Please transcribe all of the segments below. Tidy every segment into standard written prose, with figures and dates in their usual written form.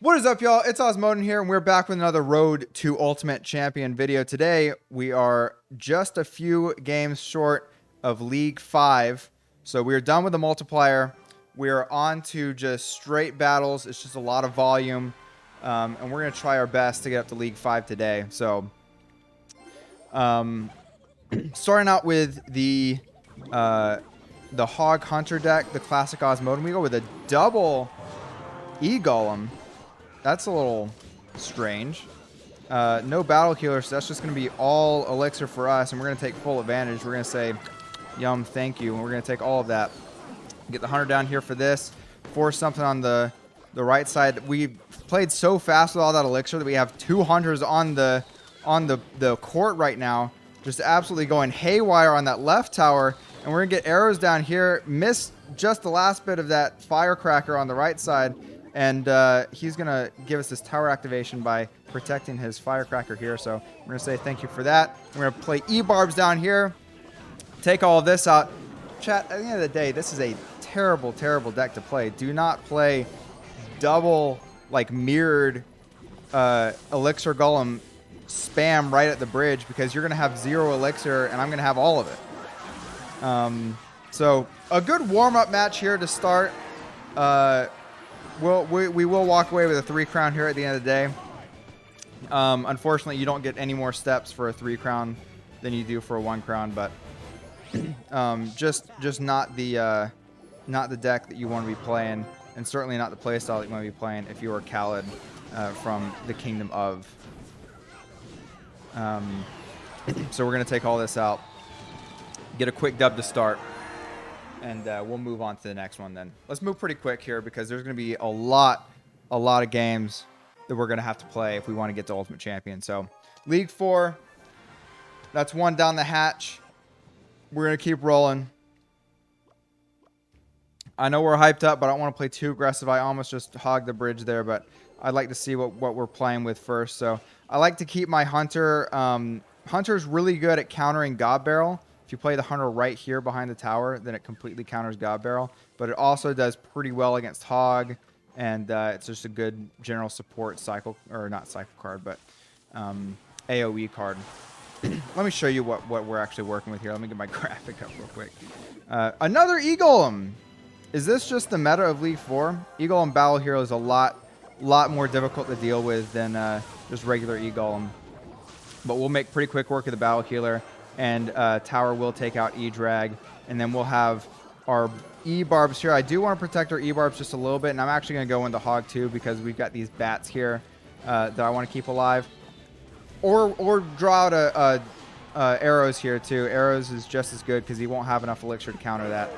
What is up, y'all? It's Ozmoden here, and we're back with another Road to Ultimate Champion video. Today, we are just a few games short of League 5. So we are done with the multiplier. We are on to just straight battles. It's just a lot of volume. And we're going to try our best to get up to League 5 today. So, starting out with the Hog Hunter deck, the classic Ozmoden. We go with a double E-Golem. That's a little strange. No battle healer, so that's just going to be all elixir for us, and we're going to take full advantage. We're going to say, yum, thank you, and we're going to take all of that. Get the hunter down here for this. Force something on the right side. We played so fast with all that elixir that we have two hunters on the court right now, just absolutely going haywire on that left tower, and we're going to get arrows down here. Missed just the last bit of that firecracker on the right side. And he's going to give us this tower activation by protecting his firecracker here. So we're going to say thank you for that. We're going to play E-Barbs down here. Take all of this out. Chat, at the end of the day, this is a terrible, terrible deck to play. Do not play double, like, mirrored Elixir Golem spam right at the bridge, because you're going to have 0 Elixir, and I'm going to have all of it. So a good warm-up match here to start. We will walk away with a 3 crown here at the end of the day. Unfortunately, you don't get any more steps for a 3 crown than you do for a 1 crown, but just not the deck that you want to be playing, and certainly not the playstyle that you want to be playing if you are Khaled from the Kingdom of. So we're going to take all this out, get a quick dub to start. And we'll move on to the next one then. Let's move pretty quick here, because there's going to be a lot of games that we're going to have to play if we want to get to Ultimate Champion. So, League 4, that's one down the hatch. We're going to keep rolling. I know we're hyped up, but I don't want to play too aggressive. I almost just hogged the bridge there, but I'd like to see what we're playing with first. So, I like to keep my Hunter. Hunter's really good at countering God Barrel. If you play the hunter right here behind the tower, then it completely counters God Barrel. But it also does pretty well against Hog, and it's just a good general support cycle, or not cycle card, but AoE card. Let me show you what we're actually working with here. Let me get my graphic up real quick. Another E-Golem. Is this just the meta of League 4? E-Golem Battle Hero is a lot more difficult to deal with than just regular E-Golem. But we'll make pretty quick work of the Battle Healer. And tower will take out E-Drag, and then we'll have our E-Barbs here. I do want to protect our E-Barbs just a little bit, and I'm actually going to go into Hog too, because we've got these bats here that I want to keep alive. Or draw out arrows here too. Arrows is just as good, because he won't have enough elixir to counter that.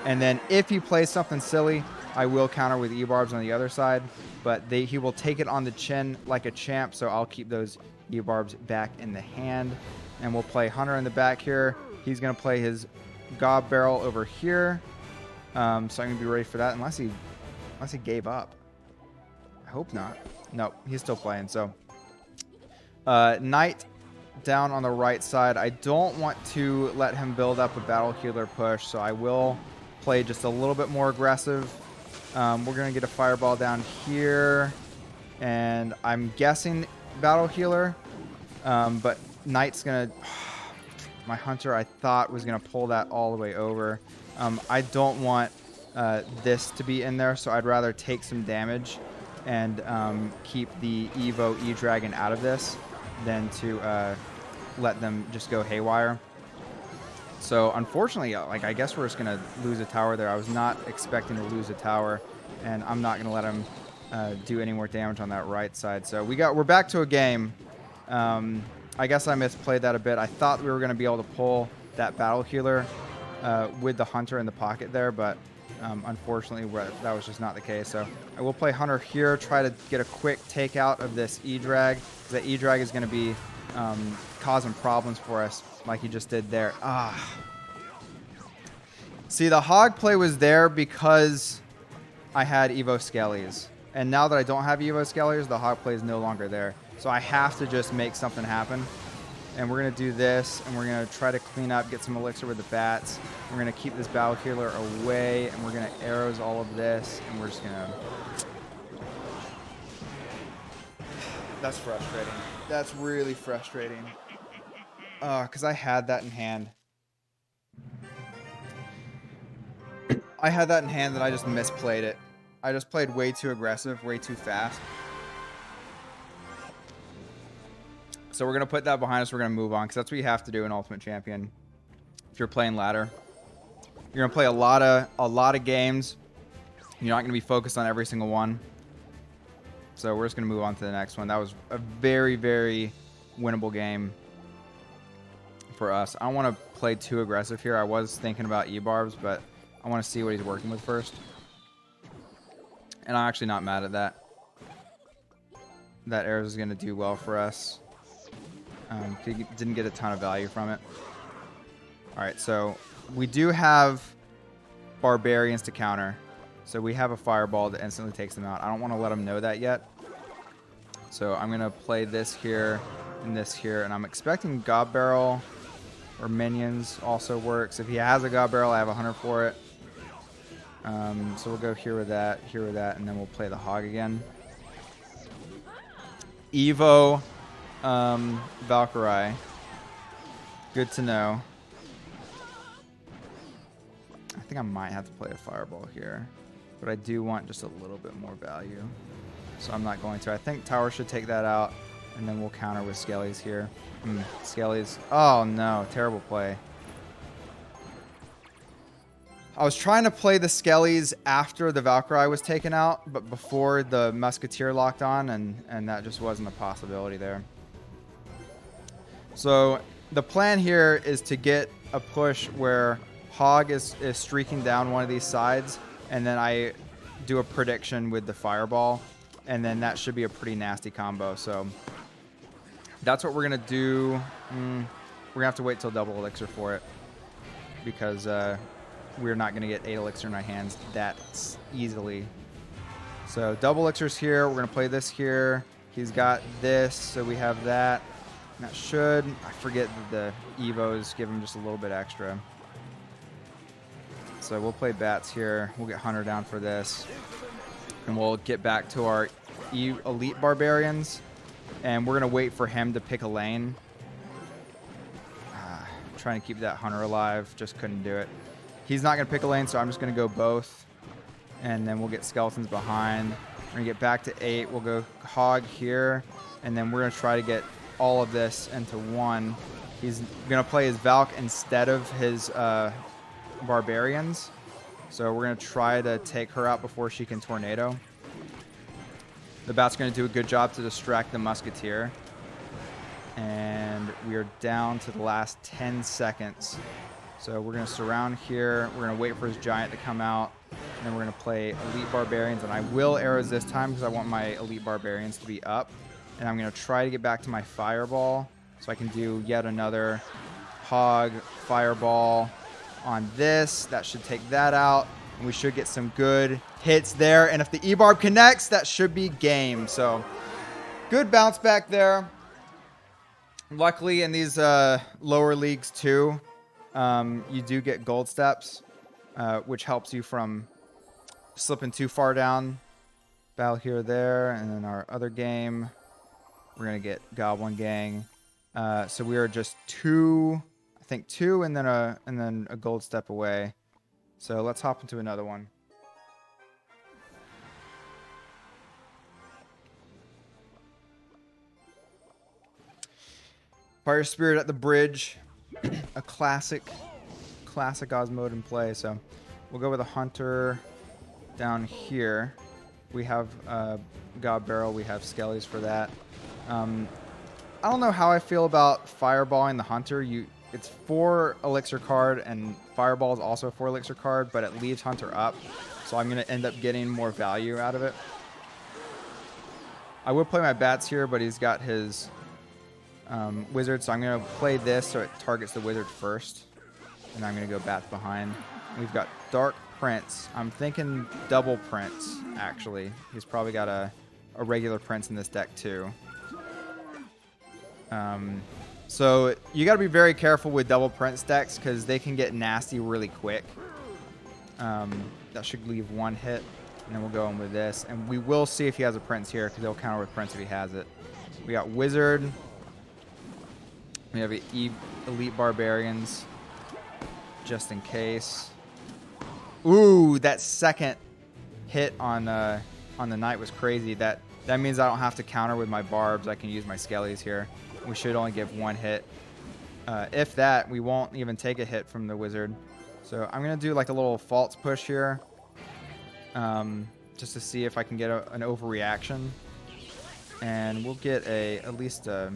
And then if he plays something silly, I will counter with E-Barbs on the other side, but he will take it on the chin like a champ, so I'll keep those E-Barbs back in the hand. And we'll play Hunter in the back here. He's going to play his God Barrel over here. So I'm going to be ready for that, unless he gave up. I hope not. No, he's still playing. So Knight down on the right side. I don't want to let him build up a Battle Healer push, so I will play just a little bit more aggressive. We're going to get a Fireball down here. And I'm guessing Battle Healer. But Knight's going to... My Hunter, I thought, was going to pull that all the way over. I don't want this to be in there, so I'd rather take some damage and keep the Evo E-Dragon out of this than to let them just go haywire. So, unfortunately, like, I guess we're just going to lose a tower there. I was not expecting to lose a tower, and I'm not going to let him do any more damage on that right side. So, we're back to a game. I guess I misplayed that a bit. I thought we were going to be able to pull that Battle Healer with the Hunter in the pocket there, but unfortunately that was just not the case. So I will play Hunter here, try to get a quick takeout of this E-Drag, because that E-Drag is going to be causing problems for us like he just did there. See, the Hog play was there because I had Evo Skellies. And now that I don't have Evo Skellies, the Hog play is no longer there. So I have to just make something happen. And we're going to do this, and we're going to try to clean up, get some elixir with the bats. We're going to keep this Battle Healer away, and we're going to arrows all of this, and we're just going to That's frustrating. That's really frustrating. Because I had that in hand. I had that in hand and I just misplayed it. I just played way too aggressive, way too fast. So we're going to put that behind us. We're going to move on because that's what you have to do in Ultimate Champion. If you're playing ladder, you're going to play a lot of games. You're not going to be focused on every single one. So we're just going to move on to the next one. That was a very, very winnable game for us. I don't want to play too aggressive here. I was thinking about E-barbs, but I want to see what he's working with first. And I'm actually not mad at that. That arrow is going to do well for us. Didn't get a ton of value from it. Alright, so we do have barbarians to counter. So we have a fireball that instantly takes them out. I don't want to let them know that yet. So I'm going to play this here and this here. And I'm expecting God Barrel or minions also works. If he has a God Barrel, I have 100 for it. So we'll go here with that, and then we'll play the Hog again. Evo Valkyrie. Good to know. I think I might have to play a Fireball here. But I do want just a little bit more value. So I'm not going to. I think Tower should take that out. And then we'll counter with Skellies here. Skellies. Oh no, terrible play. I was trying to play the Skellies after the Valkyrie was taken out, but before the Musketeer locked on, and that just wasn't a possibility there. So the plan here is to get a push where Hog is streaking down one of these sides, and then I do a prediction with the Fireball, and then that should be a pretty nasty combo. So that's what we're going to do. We're going to have to wait till double elixir for it, because we're not going to get 8 elixir in our hands that easily. So double elixir's here. We're going to play this here. He's got this, so we have that. And that should, I forget that the Evos give him just a little bit extra. So we'll play bats here. We'll get Hunter down for this. And we'll get back to our elite barbarians. And we're going to wait for him to pick a lane. Trying to keep that Hunter alive. Just couldn't do it. He's not going to pick a lane, so I'm just going to go both. And then we'll get skeletons behind. We're going to get back to 8. We'll go Hog here. And then we're going to try to get all of this into one. He's going to play his Valk instead of his Barbarians. So we're going to try to take her out before she can Tornado. The Bat's going to do a good job to distract the Musketeer. And we are down to the last 10 seconds. So we're going to surround here. We're going to wait for his Giant to come out. And then we're going to play Elite Barbarians. And I will arrows this time because I want my Elite Barbarians to be up. And I'm going to try to get back to my Fireball. So I can do yet another Hog Fireball on this. That should take that out. And we should get some good hits there. And if the E-Barb connects, that should be game. So good bounce back there. Luckily in these lower leagues too, you do get gold steps, which helps you from slipping too far down. Battle here, there, and then our other game, we're gonna get Goblin Gang. So we are just two, I think two, and then a gold step away. So let's hop into another one. Fire Spirit at the Bridge, a classic Osmoden play. So we'll go with a Hunter down here. We have God Barrel, we have Skellies for that. I don't know how I feel about fireballing the Hunter. It's 4 elixir card, and Fireball is also a 4 elixir card, but it leaves Hunter up. So I'm going to end up getting more value out of it. I would play my bats here, but he's got his wizard, so I'm going to play this so it targets the wizard first. And I'm going to go bats behind. We've got Dark Prince. I'm thinking double Prince, actually. He's probably got a regular Prince in this deck, too. So you got to be very careful with double Prince decks because they can get nasty really quick. That should leave 1 hit. And then we'll go in with this. And we will see if he has a Prince here, because he'll counter with Prince if he has it. We got Wizard. We have Elite Barbarians, just in case. Ooh, that second hit on the Knight was crazy. That means I don't have to counter with my Barbs. I can use my Skellies here. We should only give one hit. If that, we won't even take a hit from the Wizard. So I'm going to do like a little false push here. Just to see if I can get an overreaction. And we'll get at least a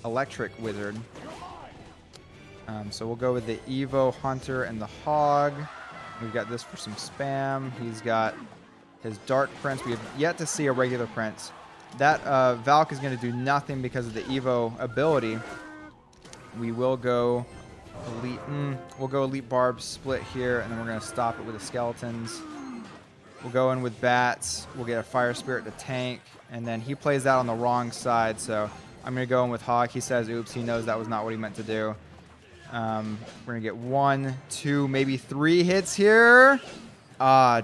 electric Wizard. So we'll go with the Evo Hunter and the Hog. We've got this for some spam. He's got his Dark Prince. We have yet to see a regular Prince. That Valk is going to do nothing because of the Evo ability. We will go Elite. We'll go Elite Barb split here, and then we're going to stop it with the Skeletons. We'll go in with Bats. We'll get a Fire Spirit to tank, and then he plays that on the wrong side, so I'm going to go in with Hog. He says, oops, he knows that was not what he meant to do. We're going to get 1, 2, maybe 3 hits here.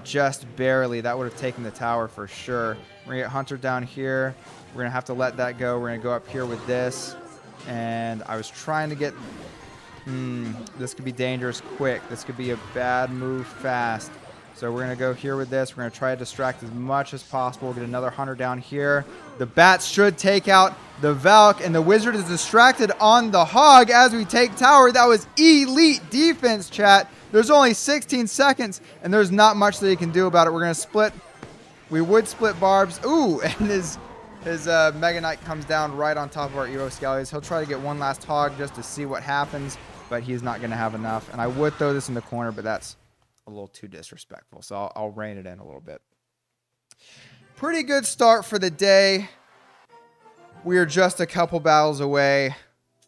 Just barely. That would have taken the tower for sure. We're going to get Hunter down here. We're going to have to let that go. We're going to go up here with this. And I was trying to get... this could be dangerous quick. This could be a bad move fast. So we're going to go here with this. We're going to try to distract as much as possible. Get another Hunter down here. The Bats should take out the Valk, and the Wizard is distracted on the Hog as we take tower. That was elite defense, chat. There's only 16 seconds, and there's not much that he can do about it. We're going to split. We would split Barbs. Ooh, and his Mega Knight comes down right on top of our Evo Skellies. He'll try to get one last Hog just to see what happens, but he's not going to have enough. And I would throw this in the corner, but that's a little too disrespectful, so I'll rein it in a little bit. Pretty good start for the day. We are just a couple battles away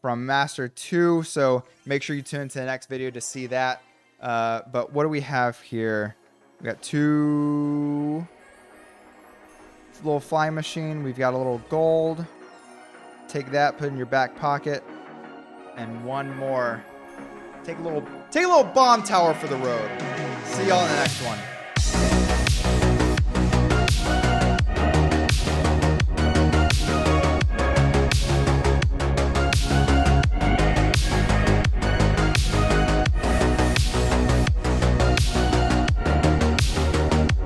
from Master 2, so make sure you tune into the next video to see that. But what do we have here? We got 2 little flying machine. We've got a little gold. Take that, put it in your back pocket. And 1 more. Take a little bomb tower for the road. See y'all in the next one.